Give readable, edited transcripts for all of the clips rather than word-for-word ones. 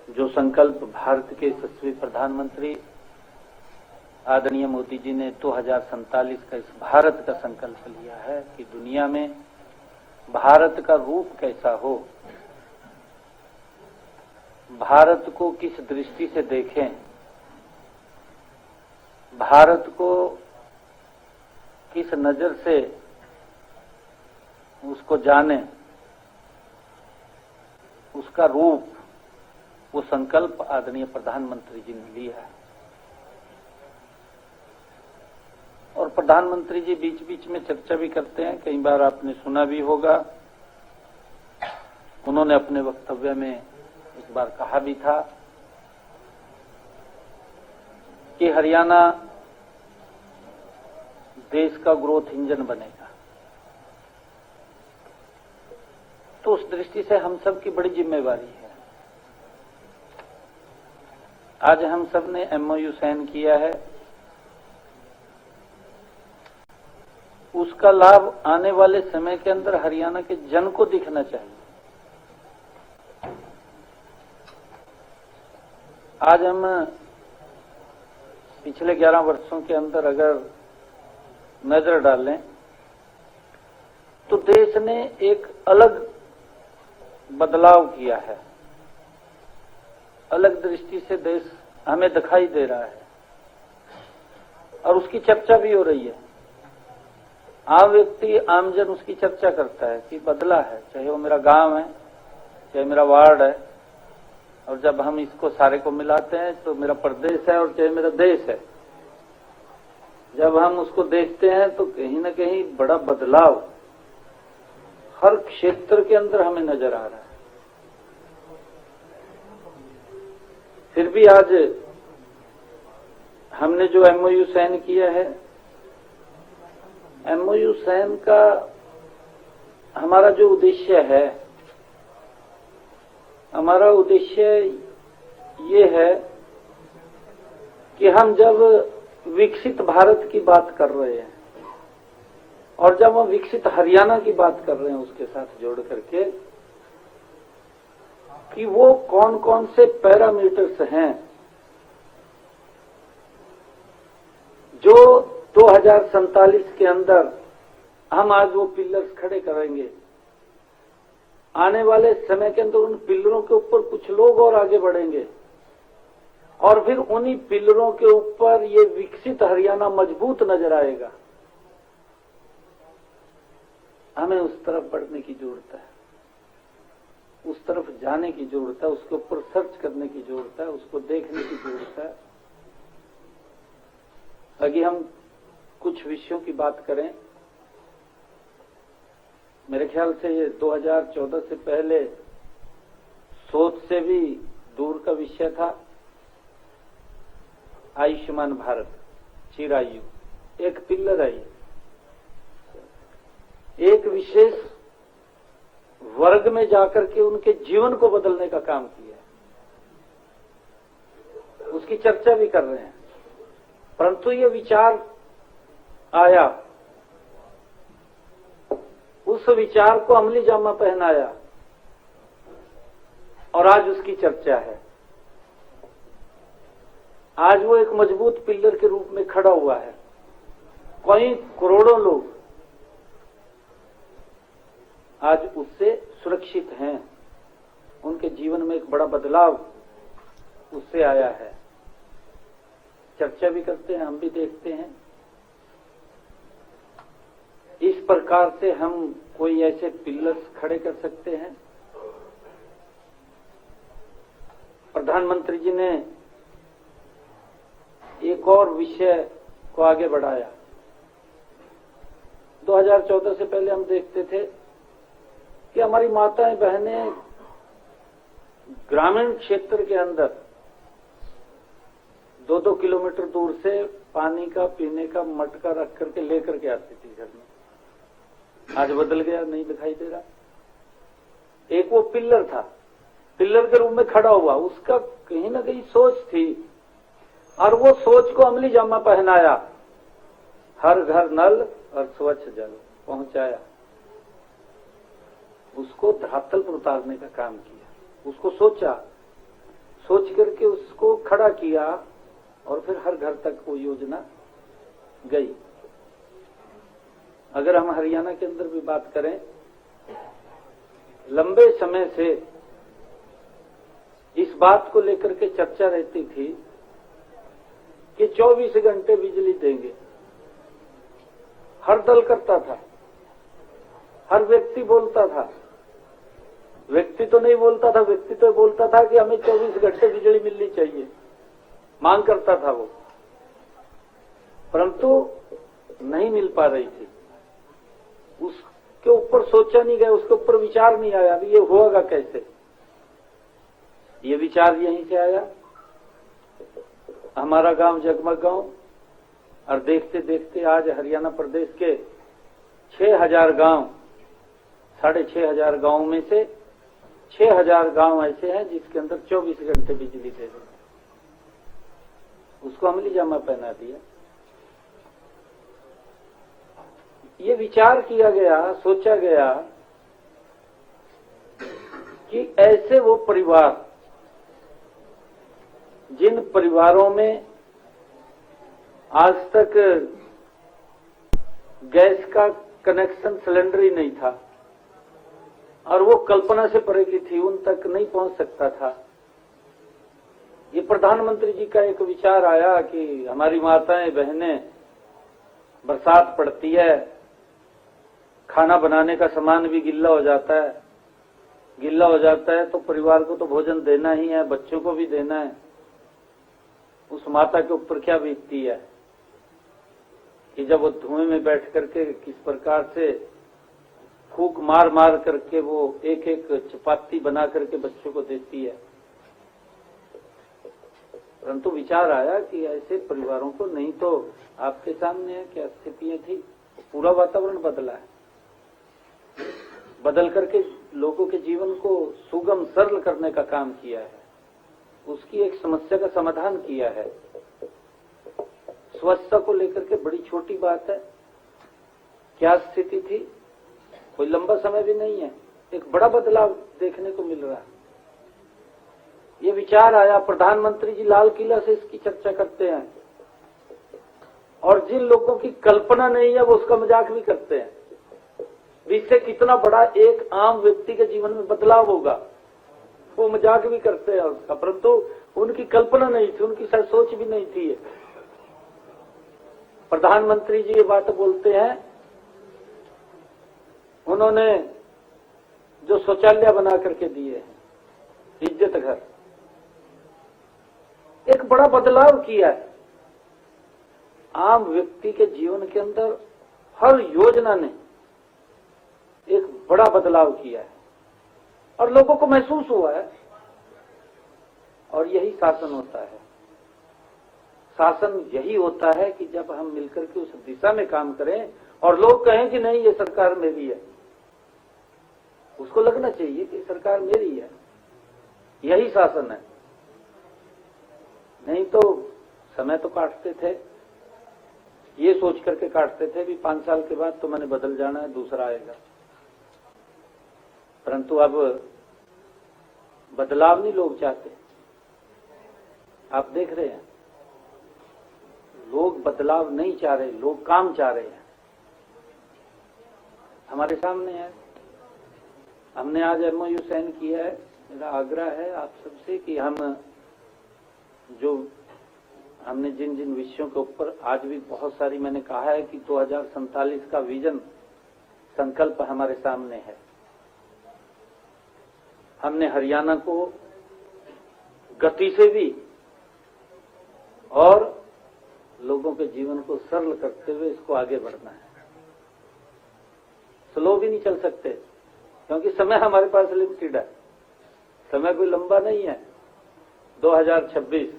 जो संकल्प भारत के यशस्वी प्रधानमंत्री आदरणीय मोदी जी ने 2047 का इस भारत का संकल्प लिया है कि दुनिया में भारत का रूप कैसा हो, भारत को किस दृष्टि से देखें, भारत को किस नजर से उसको जाने, उसका रूप, वो संकल्प आदरणीय प्रधानमंत्री जी ने लिया है। और प्रधानमंत्री जी बीच बीच में चर्चा भी करते हैं, कई बार आपने सुना भी होगा। उन्होंने अपने वक्तव्य में एक बार कहा भी था कि हरियाणा देश का ग्रोथ इंजन बनेगा। तो उस दृष्टि से हम सब की बड़ी जिम्मेवारी है। आज हम सब ने MOU साइन किया है, उसका लाभ आने वाले समय के अंदर हरियाणा के जन को दिखना चाहिए। आज हम पिछले 11 वर्षों के अंदर अगर नजर डालें तो देश ने एक अलग बदलाव किया है, अलग दृष्टि से देश हमें दिखाई दे रहा है और उसकी चर्चा भी हो रही है। आम व्यक्ति, आमजन उसकी चर्चा करता है कि बदला है, चाहे वो मेरा गांव है, चाहे मेरा वार्ड है, और जब हम इसको सारे को मिलाते हैं तो मेरा प्रदेश है, और चाहे मेरा देश है। जब हम उसको देखते हैं तो कहीं ना कहीं बड़ा बदलाव हर क्षेत्र के अंदर हमें नजर आ रहा है। फिर भी आज हमने जो MOU साइन किया है, MOU साइन का हमारा जो उद्देश्य है, हमारा उद्देश्य ये है कि हम जब विकसित भारत की बात कर रहे हैं और जब हम विकसित हरियाणा की बात कर रहे हैं उसके साथ जोड़ करके, कि वो कौन कौन से पैरामीटर्स हैं जो 2047 के अंदर हम आज वो पिलर्स खड़े करेंगे। आने वाले समय के अंदर उन पिलरों के ऊपर कुछ लोग और आगे बढ़ेंगे और फिर उन्हीं पिलरों के ऊपर ये विकसित हरियाणा मजबूत नजर आएगा। हमें उस तरफ बढ़ने की जरूरत है, उस तरफ जाने की जरूरत है, उसके ऊपर सर्च करने की जरूरत है, उसको देखने की जरूरत है। अभी हम कुछ विषयों की बात करें, मेरे ख्याल से ये 2014 से पहले सोच से भी दूर का विषय था। आयुष्मान भारत, चिरायु, एक पिलर है, एक विशेष वर्ग में जाकर के उनके जीवन को बदलने का काम किया, उसकी चर्चा भी कर रहे हैं। परंतु ये विचार आया, उस विचार को अमली जामा पहनाया और आज उसकी चर्चा है। आज वो एक मजबूत पिलर के रूप में खड़ा हुआ है। कई करोड़ों लोग आज उससे सुरक्षित हैं, उनके जीवन में एक बड़ा बदलाव उससे आया है। चर्चा भी करते हैं, हम भी देखते हैं। इस प्रकार से हम कोई ऐसे पिलर्स खड़े कर सकते हैं। प्रधानमंत्री जी ने एक और विषय को आगे बढ़ाया। 2014 से पहले हम देखते थे कि हमारी माताएं बहनें ग्रामीण क्षेत्र के अंदर 2-2 किलोमीटर दूर से पानी का पीने का मटका रख करके लेकर के आती थी घर में। आज बदल गया, नहीं दिखाई दे रहा। एक वो पिलर था, पिलर के रूप में खड़ा हुआ, उसका कहीं ना कहीं सोच थी और वो सोच को अमली जामा पहनाया। हर घर नल और स्वच्छ जल पहुंचाया, उसको धरातल पर उतारने का काम किया, उसको सोचा, सोच करके उसको खड़ा किया और फिर हर घर तक वो योजना गई। अगर हम हरियाणा के अंदर भी बात करें, लंबे समय से इस बात को लेकर के चर्चा रहती थी कि 24 घंटे बिजली देंगे। हर दल करता था, हर व्यक्ति बोलता था। व्यक्ति तो नहीं बोलता था, व्यक्ति तो बोलता था कि हमें 24 घंटे बिजली मिलनी चाहिए, मांग करता था वो, परंतु नहीं मिल पा रही थी। उसके ऊपर सोचा नहीं गया, उसके ऊपर विचार नहीं आया अभी ये होगा कैसे। ये विचार यहीं से आया। हमारा गांव जगमग गांव, और देखते देखते आज हरियाणा प्रदेश के 6000 गांव, 6500 गांव में से 6000 गांव ऐसे हैं जिसके अंदर 24 घंटे बिजली दे रहे। उसको अमली जामा पहना दिया। ये विचार किया गया, सोचा गया कि ऐसे वो परिवार, जिन परिवारों में आज तक गैस का कनेक्शन सिलेंडर ही नहीं था और वो कल्पना से परे की थी, उन तक नहीं पहुंच सकता था। ये प्रधानमंत्री जी का एक विचार आया कि हमारी माताएं बहनें, बरसात पड़ती है, खाना बनाने का सामान भी गिल्ला हो जाता है, गिल्ला हो जाता है तो परिवार को तो भोजन देना ही है, बच्चों को भी देना है। उस माता के ऊपर क्या बीतती है कि जब वो धुएं में बैठ करके किस प्रकार से फूंक मार मार करके वो एक एक चपाती बना करके बच्चों को देती है। परंतु विचार आया कि ऐसे परिवारों को, नहीं तो आपके सामने है क्या स्थितियां थी, पूरा वातावरण बदला है, बदल करके लोगों के जीवन को सुगम सरल करने का काम किया है, उसकी एक समस्या का समाधान किया है। स्वच्छता को लेकर के बड़ी छोटी बात है। क्या स्थिति थी, कोई लंबा समय भी नहीं है, एक बड़ा बदलाव देखने को मिल रहा है। ये विचार आया, प्रधानमंत्री जी लाल किला से इसकी चर्चा करते हैं और जिन लोगों की कल्पना नहीं है वो उसका मजाक भी करते हैं। इससे कितना बड़ा एक आम व्यक्ति के जीवन में बदलाव होगा, वो मजाक भी करते हैं उसका, परंतु उनकी कल्पना नहीं थी, उनकी शायद सोच भी नहीं थी। प्रधानमंत्री जी ये बात बोलते हैं, उन्होंने जो शौचालय बना करके दिए हैं, इज्जत घर, एक बड़ा बदलाव किया है। आम व्यक्ति के जीवन के अंदर हर योजना ने एक बड़ा बदलाव किया है और लोगों को महसूस हुआ है। और यही शासन होता है। शासन यही होता है कि जब हम मिलकर के उस दिशा में काम करें और लोग कहें कि नहीं ये सरकार मेरी है, उसको लगना चाहिए कि सरकार मेरी है, यही शासन है। नहीं तो समय तो काटते थे, ये सोच करके काटते थे भी 5 साल के बाद तो मैंने बदल जाना है, दूसरा आएगा। परंतु अब बदलाव नहीं लोग चाहते। आप देख रहे हैं, लोग बदलाव नहीं चाह रहे, लोग काम चाह रहे हैं। हमारे सामने है, हमने आज MOU साइन किया है। मेरा आग्रह है आप सबसे कि हम जो हमने जिन जिन विषयों के ऊपर आज भी बहुत सारी, मैंने कहा है कि 2047 का विजन संकल्प हमारे सामने है। हमने हरियाणा को गति से भी और लोगों के जीवन को सरल करते हुए इसको आगे बढ़ना है। स्लो भी नहीं चल सकते क्योंकि समय हमारे पास लिमिटेड है, समय कोई लंबा नहीं है। 2026,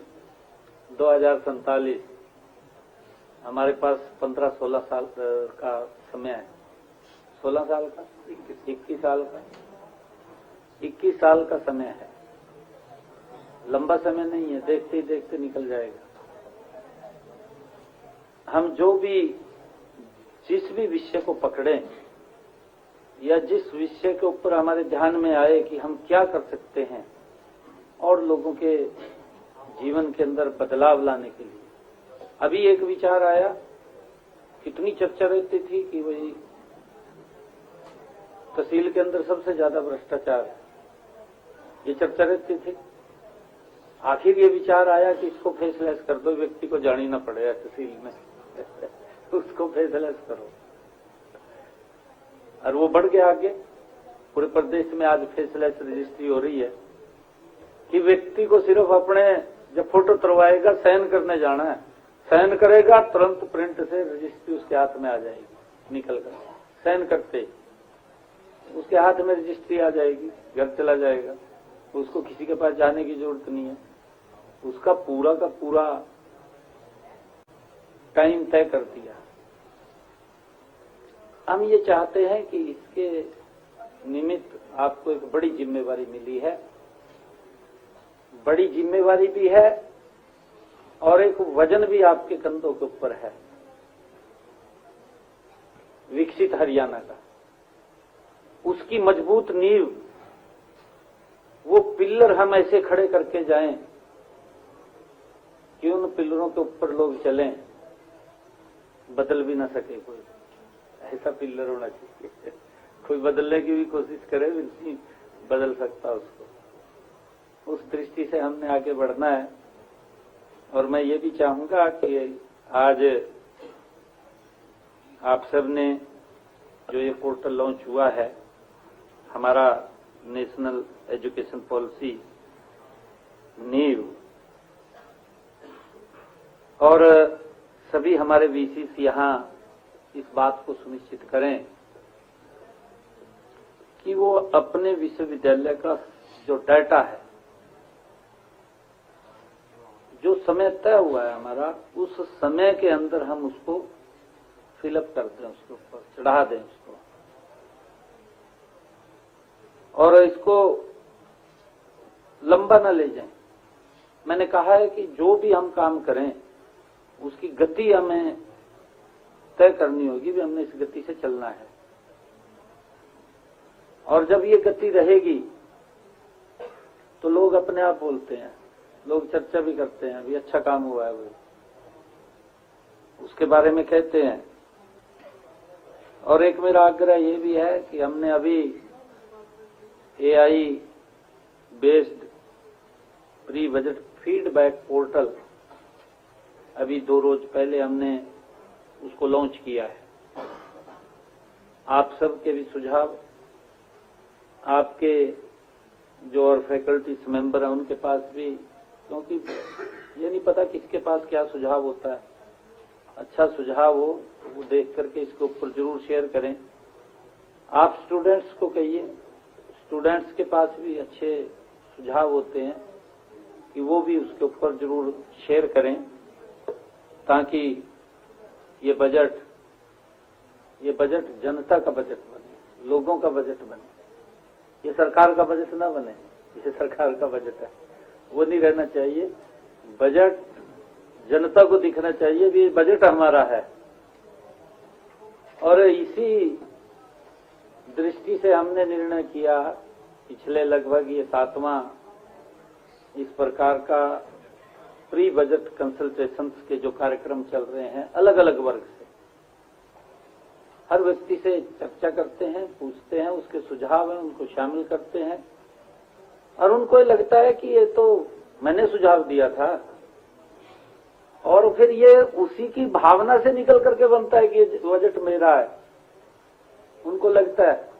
2047 हमारे पास 15-16 साल का समय है। 16 साल का, 21 साल का, 21 साल का समय है। लंबा समय नहीं है, देखते ही देखते निकल जाएगा। हम जो भी जिस भी विषय को पकड़ें या जिस विषय के ऊपर हमारे ध्यान में आए कि हम क्या कर सकते हैं और लोगों के जीवन के अंदर बदलाव लाने के लिए। अभी एक विचार आया, कितनी चर्चा रहती थी कि वही तहसील के अंदर सबसे ज्यादा भ्रष्टाचार है, ये चर्चा रहती थी। आखिर ये विचार आया कि इसको फेसलेस कर दो, व्यक्ति को जानी ना पड़े तहसील में उसको फेसलेस करो, और वो बढ़ गया आगे। पूरे प्रदेश में आज फेसलेस रजिस्ट्री हो रही है कि व्यक्ति को सिर्फ अपने जब फोटो तरवाएगा, साइन करने जाना है, साइन करेगा, तुरंत प्रिंट से रजिस्ट्री उसके हाथ में आ जाएगी, निकल कर साइन करते उसके हाथ में रजिस्ट्री आ जाएगी, घर चला जाएगा, उसको किसी के पास जाने की जरूरत नहीं है। उसका पूरा का पूरा टाइम तय कर दिया। हम ये चाहते हैं कि इसके निमित्त आपको एक बड़ी जिम्मेवारी मिली है, बड़ी जिम्मेवारी भी है और एक वजन भी आपके कंधों के ऊपर है, विकसित हरियाणा का। उसकी मजबूत नींव, वो पिल्लर हम ऐसे खड़े करके जाएं कि उन पिल्लरों के ऊपर लोग चलें, बदल भी ना सके कोई, ऐसा पिल्लर होना चाहिए। कोई बदलने की भी कोशिश करे नहीं बदल सकता उसको। उस दृष्टि से हमने आगे बढ़ना है। और मैं ये भी चाहूंगा कि आज आप सब ने जो ये पोर्टल लॉन्च हुआ है, हमारा नेशनल एजुकेशन पॉलिसी नीव, और सभी हमारे वीसीस यहाँ इस बात को सुनिश्चित करें कि वो अपने विश्वविद्यालय का जो डाटा है, जो समय तय हुआ है हमारा, उस समय के अंदर हम उसको फिलअप कर दें, उसके ऊपर चढ़ा दें उसको, और इसको लंबा ना ले जाएं। मैंने कहा है कि जो भी हम काम करें उसकी गति हमें तय करनी होगी, भी हमने इस गति से चलना है। और जब ये गति रहेगी तो लोग अपने आप बोलते हैं, लोग चर्चा भी करते हैं, अभी अच्छा काम हुआ है, वो उसके बारे में कहते हैं। और एक मेरा आग्रह ये भी है कि हमने अभी AI based pre budget feedback portal अभी 2 रोज पहले हमने उसको लॉन्च किया है। आप सबके भी सुझाव, आपके जो और फैकल्टीज मेंबर हैं उनके पास भी, क्योंकि ये नहीं पता किसके पास क्या सुझाव होता है, अच्छा सुझाव हो वो देख करके इसके ऊपर जरूर शेयर करें। आप स्टूडेंट्स को कहिए, स्टूडेंट्स के पास भी अच्छे सुझाव होते हैं कि वो भी उसके ऊपर जरूर शेयर करें, ताकि ये बजट जनता का बजट बने, लोगों का बजट बने। ये सरकार का बजट ना बने, ये सरकार का बजट है, वो नहीं रहना चाहिए। बजट जनता को दिखना चाहिए भी ये बजट हमारा है। और इसी दृष्टि से हमने निर्णय किया, पिछले लगभग ये 7वां इस प्रकार का प्री बजट कंसल्टेशंस के जो कार्यक्रम चल रहे हैं, अलग अलग वर्ग से हर व्यक्ति से चर्चा करते हैं, पूछते हैं, उसके सुझाव हैं उनको शामिल करते हैं, और उनको ये लगता है कि ये तो मैंने सुझाव दिया था, और फिर ये उसी की भावना से निकल करके बनता है कि ये बजट मेरा है। उनको लगता है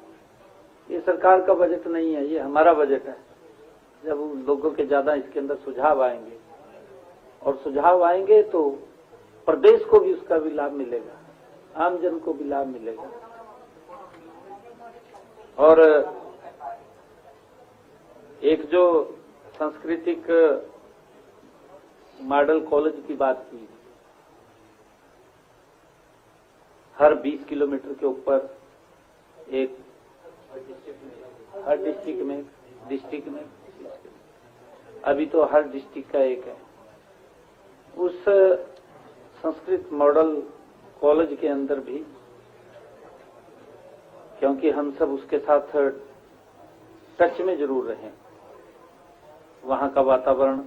ये सरकार का बजट नहीं है, ये हमारा बजट है। जब लोगों के ज्यादा इसके अंदर सुझाव आएंगे, और सुझाव आएंगे तो प्रदेश को भी उसका भी लाभ मिलेगा, आम जन को भी लाभ मिलेगा। और एक जो सांस्कृतिक मॉडल कॉलेज की बात की, हर 20 किलोमीटर के ऊपर एक, हर डिस्ट्रिक्ट में अभी तो हर डिस्ट्रिक्ट का एक है। उस संस्कृत मॉडल कॉलेज के अंदर भी, क्योंकि हम सब उसके साथ टच में जरूर रहें, वहां का वातावरण,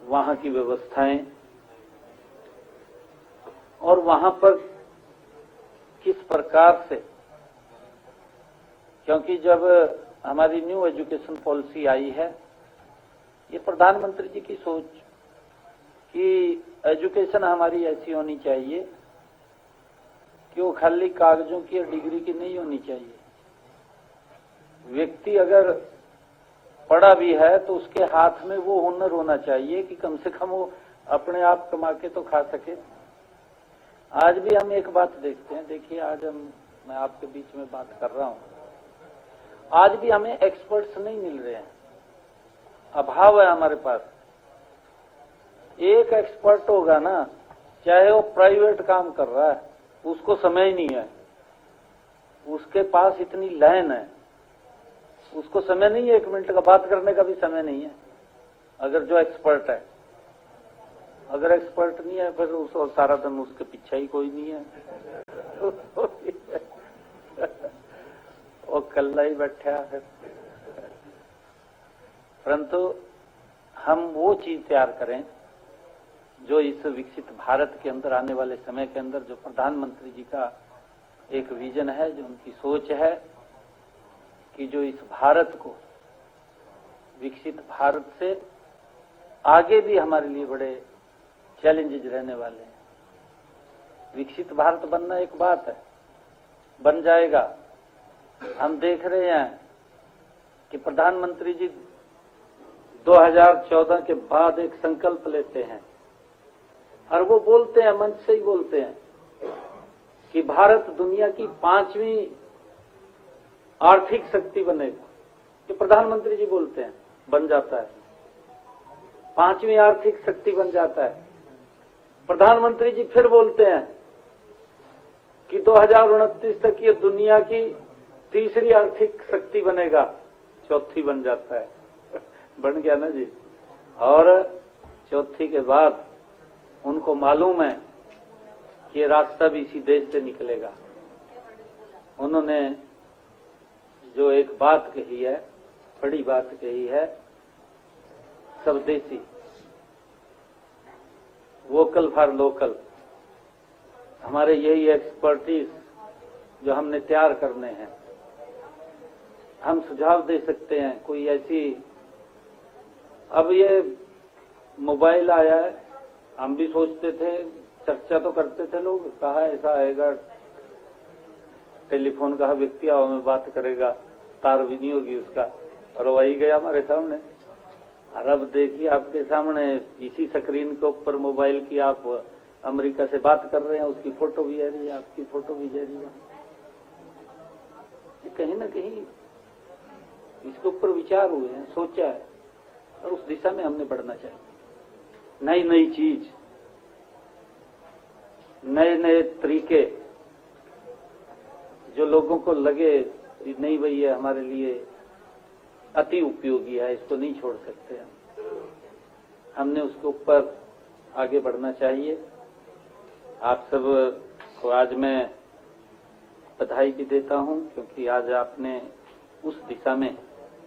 वहां की व्यवस्थाएं और वहां पर किस प्रकार से, क्योंकि जब हमारी न्यू एजुकेशन पॉलिसी आई है, ये प्रधानमंत्री जी की सोच कि एजुकेशन हमारी ऐसी होनी चाहिए कि वो खाली कागजों की और डिग्री की नहीं होनी चाहिए। व्यक्ति अगर पढ़ा भी है तो उसके हाथ में वो हुनर होना चाहिए कि कम से कम वो अपने आप कमा के तो खा सके। आज भी हम एक बात देखते हैं, देखिए आज मैं आपके बीच में बात कर रहा हूं, आज भी हमें एक्सपर्ट्स नहीं मिल रहे हैं, अभाव है हमारे पास। एक एक्सपर्ट होगा ना, चाहे वो प्राइवेट काम कर रहा है, उसको समय ही नहीं है, उसके पास इतनी लाइन है, उसको समय नहीं है, 1 मिनट का बात करने का भी समय नहीं है। अगर जो एक्सपर्ट है, अगर एक्सपर्ट नहीं है फिर उसको सारा दिन उसके पीछे ही कोई नहीं है वो कल्ला ही बैठा है। परंतु हम वो चीज तैयार करें जो इस विकसित भारत के अंदर आने वाले समय के अंदर जो प्रधानमंत्री जी का एक विजन है, जो उनकी सोच है कि जो इस भारत को विकसित भारत से आगे भी हमारे लिए बड़े चैलेंजेस रहने वाले हैं। विकसित भारत बनना एक बात है, बन जाएगा। हम देख रहे हैं कि प्रधानमंत्री जी 2014 के बाद एक संकल्प लेते हैं और वो बोलते हैं, मंच से ही बोलते हैं कि भारत दुनिया की 5वीं आर्थिक शक्ति बनेगा। कि प्रधानमंत्री जी बोलते हैं, बन जाता है, 5वीं आर्थिक शक्ति बन जाता है। प्रधानमंत्री जी फिर बोलते हैं कि 2029 तक ये दुनिया की 3री आर्थिक शक्ति बनेगा, 4थी बन जाता है बन गया ना जी। और 4थी के बाद उनको मालूम है कि ये रास्ता भी इसी देश से निकलेगा। उन्होंने जो एक बात कही है, बड़ी बात कही है, स्वदेशी, वोकल फॉर लोकल। हमारे यही एक्सपर्टीज जो हमने तैयार करने हैं। हम सुझाव दे सकते हैं, कोई ऐसी, अब ये मोबाइल आया है, हम भी सोचते थे, चर्चा तो करते थे लोग, कहा ऐसा आएगा, टेलीफोन का व्यक्ति आओ में बात करेगा, तार भी नहीं होगी उसका, और वही गया हमारे सामने। और अब देखिए आपके सामने इसी स्क्रीन के ऊपर मोबाइल की आप अमेरिका से बात कर रहे हैं, उसकी फोटो भी आ रही है, आपकी फोटो भी जा रही है। कहीं ना कहीं इसके ऊपर विचार हुए हैं, सोचा है, और उस दिशा में हमने बढ़ना चाहिए। नई नई चीज, नए नए तरीके जो लोगों को लगे नहीं भाई ये हमारे लिए अति उपयोगी है, इसको नहीं छोड़ सकते हम, हमने उसके ऊपर आगे बढ़ना चाहिए। आप सब को आज मैं बधाई भी देता हूं, क्योंकि आज आपने उस दिशा में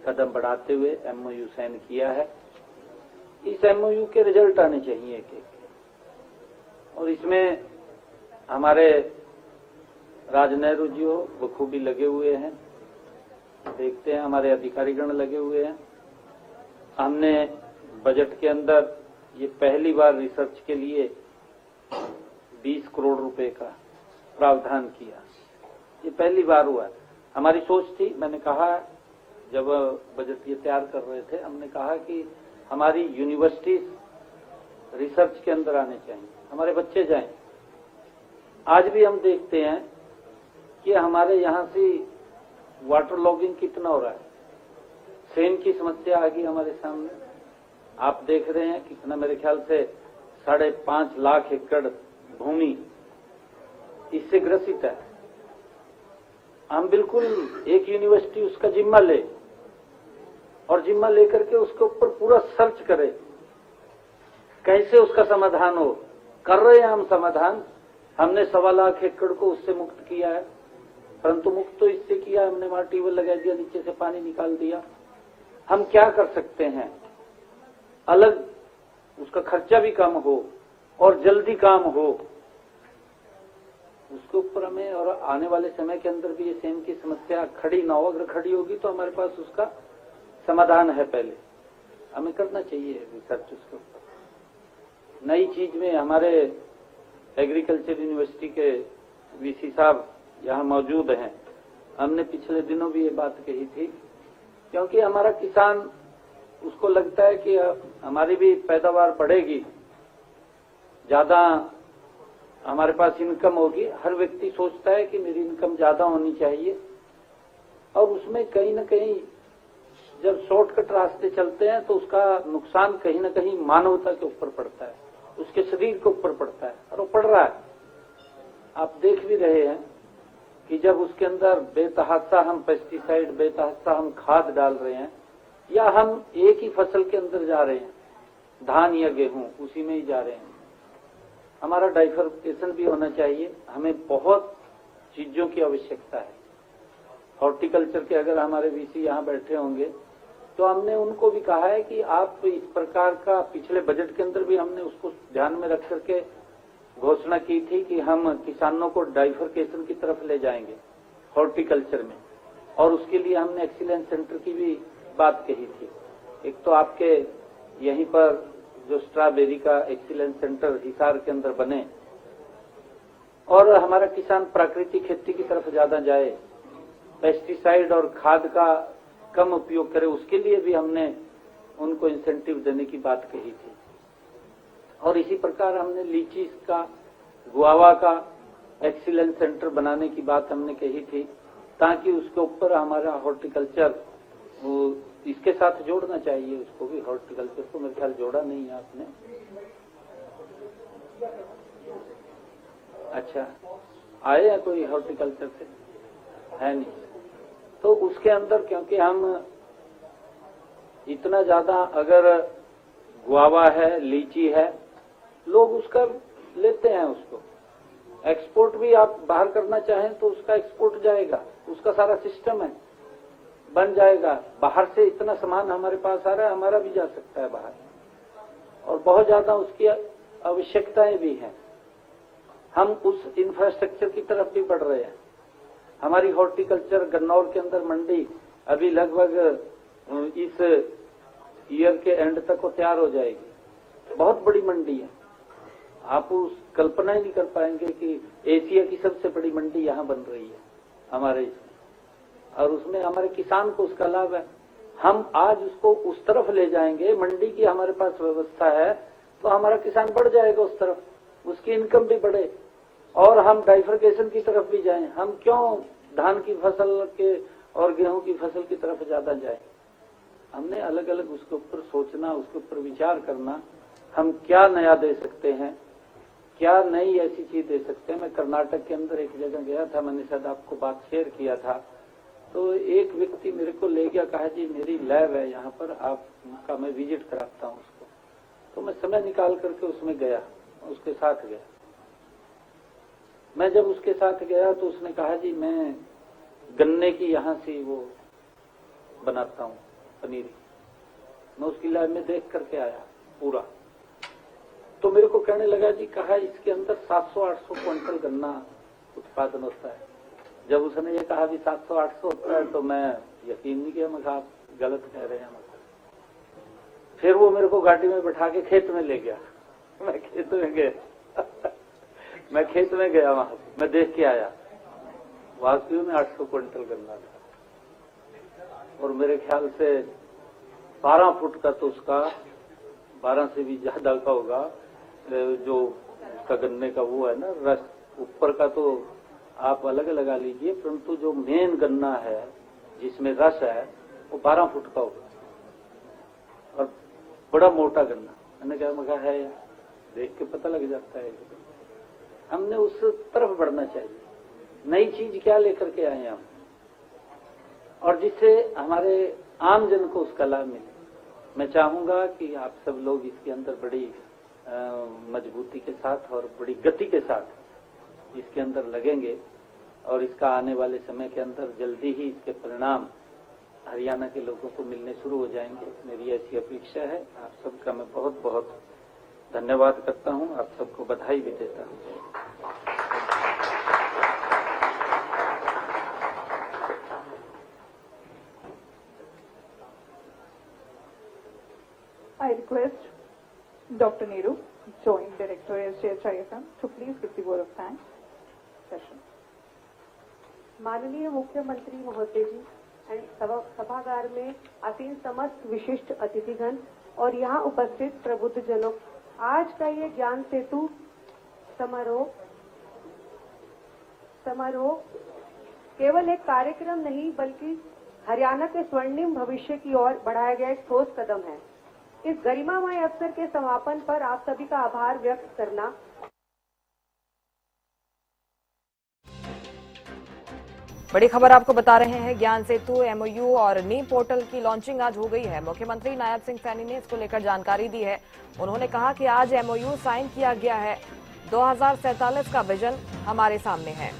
कदम बढ़ाते हुए MOU साइन किया है। इस MOU के रिजल्ट आने चाहिए एक, और इसमें हमारे राज नेहरू जी हो बखूबी लगे हुए हैं, देखते हैं हमारे अधिकारीगण लगे हुए हैं। हमने बजट के अंदर ये पहली बार रिसर्च के लिए 20 करोड़ रुपए का प्रावधान किया, ये पहली बार हुआ। हमारी सोच थी, मैंने कहा जब बजट ये तैयार कर रहे थे, हमने कहा कि हमारी यूनिवर्सिटीज रिसर्च के अंदर आने चाहिए, हमारे बच्चे जाएं। आज भी हम देखते हैं कि हमारे यहाँ से वाटर लॉगिंग कितना हो रहा है, सेम की समस्या आ गई हमारे सामने। आप देख रहे हैं कितना, मेरे ख्याल से 5.5 लाख एकड़ भूमि इससे ग्रसित है। हम बिल्कुल एक यूनिवर्सिटी उसका जिम्मा ले, और जिम्मा लेकर के उसके ऊपर पूरा सर्च करे, कैसे उसका समाधान हो। कर रहे हैं हम समाधान, हमने 1.25 लाख एकड़ को उससे मुक्त किया है, परंतु मुक्त तो इससे किया हमने, वहां ट्यूबवेल लगा दिया, नीचे से पानी निकाल दिया। हम क्या कर सकते हैं, अलग उसका खर्चा भी कम हो और जल्दी काम हो, उसके ऊपर हमें, और आने वाले समय के अंदर भी ये सेम की समस्या खड़ी ना हो। अगर खड़ी होगी तो हमारे पास उसका समाधान है, पहले हमें करना चाहिए रिसर्च उसके ऊपर। नई चीज में हमारे एग्रीकल्चर यूनिवर्सिटी के वीसी साहब यहाँ मौजूद हैं, हमने पिछले दिनों भी ये बात कही थी, क्योंकि हमारा किसान, उसको लगता है कि हमारी भी पैदावार बढ़ेगी, ज्यादा हमारे पास इनकम होगी। हर व्यक्ति सोचता है कि मेरी इनकम ज्यादा होनी चाहिए, और उसमें कहीं न कहीं जब शॉर्टकट रास्ते चलते हैं तो उसका नुकसान कहीं न कहीं मानवता के ऊपर पड़ता है, उसके शरीर के ऊपर पड़ता है, और वो पड़ रहा है। आप देख भी रहे हैं कि जब उसके अंदर बेतहाशा हम पेस्टिसाइड, बेतहाशा हम खाद डाल रहे हैं, या हम एक ही फसल के अंदर जा रहे हैं, धान या गेहूं, उसी में ही जा रहे हैं। हमारा डाइवर्सिफिकेशन भी होना चाहिए। हमें बहुत चीजों की आवश्यकता है। हॉर्टिकल्चर के अगर हमारे वीसी यहाँ बैठे होंगे तो हमने उनको भी कहा है कि आप इस प्रकार का, पिछले बजट के अंदर भी हमने उसको ध्यान में रख करके घोषणा की थी कि हम किसानों को डाइवर्सिफिकेशन की तरफ ले जाएंगे हॉर्टिकल्चर में, और उसके लिए हमने एक्सीलेंस सेंटर की भी बात कही थी। एक तो आपके यहीं पर जो स्ट्रॉबेरी का एक्सीलेंस सेंटर हिसार के अंदर बने, और हमारा किसान प्राकृतिक खेती की तरफ ज्यादा जाए, पेस्टिसाइड और खाद का कम उपयोग करे, उसके लिए भी हमने उनको इंसेंटिव देने की बात कही थी। और इसी प्रकार हमने लीची का, गुआवा का एक्सीलेंस सेंटर बनाने की बात हमने कही थी, ताकि उसके ऊपर हमारा हॉर्टिकल्चर, वो इसके साथ जोड़ना चाहिए उसको भी, हॉर्टिकल्चर को मेरे ख्याल जोड़ा नहीं है आपने। अच्छा, आए या कोई हॉर्टिकल्चर से? है नहीं। तो उसके अंदर, क्योंकि हम इतना ज्यादा, अगर गुआवा है, लीची है, लोग उसका लेते हैं, उसको एक्सपोर्ट भी आप बाहर करना चाहें तो उसका एक्सपोर्ट जाएगा, उसका सारा सिस्टम है, बन जाएगा। बाहर से इतना सामान हमारे पास आ रहा है, हमारा भी जा सकता है बाहर, और बहुत ज्यादा उसकी आवश्यकताएं भी हैं। हम उस इंफ्रास्ट्रक्चर की तरफ भी बढ़ रहे हैं। हमारी हॉर्टिकल्चर गन्नौर के अंदर मंडी अभी लगभग इस ईयर के एंड तक वो तैयार हो जाएगी। बहुत बड़ी मंडी है, आप उस कल्पना ही नहीं कर पाएंगे कि एशिया की सबसे बड़ी मंडी यहाँ बन रही है हमारे इसमें, और उसमें हमारे किसान को उसका लाभ है। हम आज उसको उस तरफ ले जाएंगे, मंडी की हमारे पास व्यवस्था है, तो हमारा किसान बढ़ जाएगा उस तरफ, उसकी इनकम भी बढ़े, और हम डाइवर्सिफिकेशन की तरफ भी जाएं। हम क्यों धान की फसल के और गेहूं की फसल की तरफ ज्यादा जाएं? हमने अलग अलग उसके ऊपर सोचना, उसके ऊपर विचार करना, हम क्या नया दे सकते हैं, क्या नई ऐसी चीज दे सकते हैं। मैं कर्नाटक के अंदर एक जगह गया था, मैंने शायद आपको बात शेयर किया था, तो एक व्यक्ति मेरे को ले गया, कहा जी मेरी लैब है यहाँ पर, आपका मैं विजिट कराता हूँ उसको। तो मैं समय निकाल करके उसमें गया, उसके साथ गया। मैं जब उसके साथ गया तो उसने कहा जी मैं गन्ने की यहाँ से वो बनाता हूँ पनीर। मैं उसकी लैब में देख करके आया पूरा, तो मेरे को कहने लगा जी, कहा इसके अंदर 700-800 क्विंटल गन्ना उत्पादन होता है। जब उसने ये कहा भी 700-800 होता है तो मैं यकीन नहीं किया, मैं कहा आप गलत कह रहे हैं। फिर वो मेरे को गाड़ी में बैठा के खेत में ले गया, मैं खेत में गया मैं खेत में गया, वहां मैं देख के आया, वास्तव में 800 क्विंटल गन्ना था, और मेरे ख्याल से 12 फुट का तो उसका, 12 से भी ज्यादा का होगा जो उसका गन्ने का वो है ना रस, ऊपर का तो आप अलग लगा लीजिए, परंतु जो मेन गन्ना है जिसमें रस है वो 12 फुट का होगा, और बड़ा मोटा गन्ना। मैंने कहा है, देख के पता लग जाता है। हमने उस तरफ बढ़ना चाहिए, नई चीज क्या लेकर के आए हम, और जिससे हमारे आम जन को उसका लाभ मिले। मैं चाहूंगा कि आप सब लोग इसके अंदर बड़ी मजबूती के साथ और बड़ी गति के साथ इसके अंदर लगेंगे, और इसका आने वाले समय के अंदर जल्दी ही इसके परिणाम हरियाणा के लोगों को मिलने शुरू हो जाएंगे, मेरी ऐसी अपेक्षा है। आप सबका मैं बहुत बहुत धन्यवाद करता हूं, आप सबको बधाई भी देता हूं। I request Dr. Nehru, Joint Director SJHIFM, to please give the word of thanks. Session. माननीय मुख्यमंत्री महोदय जी एंड सभागार में आसीन समस्त विशिष्ट अतिथिगण और यहाँ उपस्थित प्रबुद्धजनों, आज का ये ज्ञान सेतु समारोह केवल एक कार्यक्रम नहीं बल्कि हरियाणा के स्वर्णिम भविष्य की ओर बढ़ाया गया एक ठोस कदम है। इस गरिमामय अवसर के समापन पर आप सभी का आभार व्यक्त करना। बड़ी खबर आपको बता रहे हैं, ज्ञान सेतु एमओयू और नीम पोर्टल की लॉन्चिंग आज हो गई है। मुख्यमंत्री नायब सिंह सैनी ने इसको लेकर जानकारी दी है। उन्होंने कहा कि आज एमओयू साइन किया गया है। 2047 का विजन हमारे सामने है।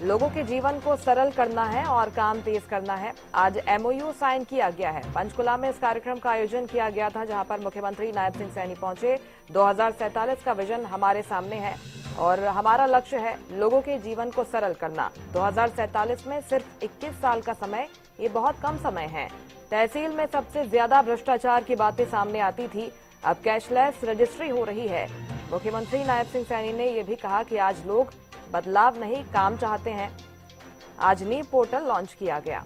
लोगों के जीवन को सरल करना है और काम तेज करना है। आज एमओयू साइन किया गया है। पंचकुला में इस कार्यक्रम का आयोजन किया गया था, जहां पर मुख्यमंत्री नायब सिंह सैनी पहुंचे। 2047 का विजन हमारे सामने है और हमारा लक्ष्य है लोगों के जीवन को सरल करना। 2047 में सिर्फ 21 साल का समय, ये बहुत कम समय है। तहसील में सबसे ज्यादा भ्रष्टाचार की बातें सामने आती थी, अब कैशलेस रजिस्ट्री हो रही है। मुख्यमंत्री नायब सिंह सैनी ने यह भी कहा कि आज लोग बदलाव नहीं, काम चाहते हैं। आज नीम पोर्टल लॉन्च किया गया।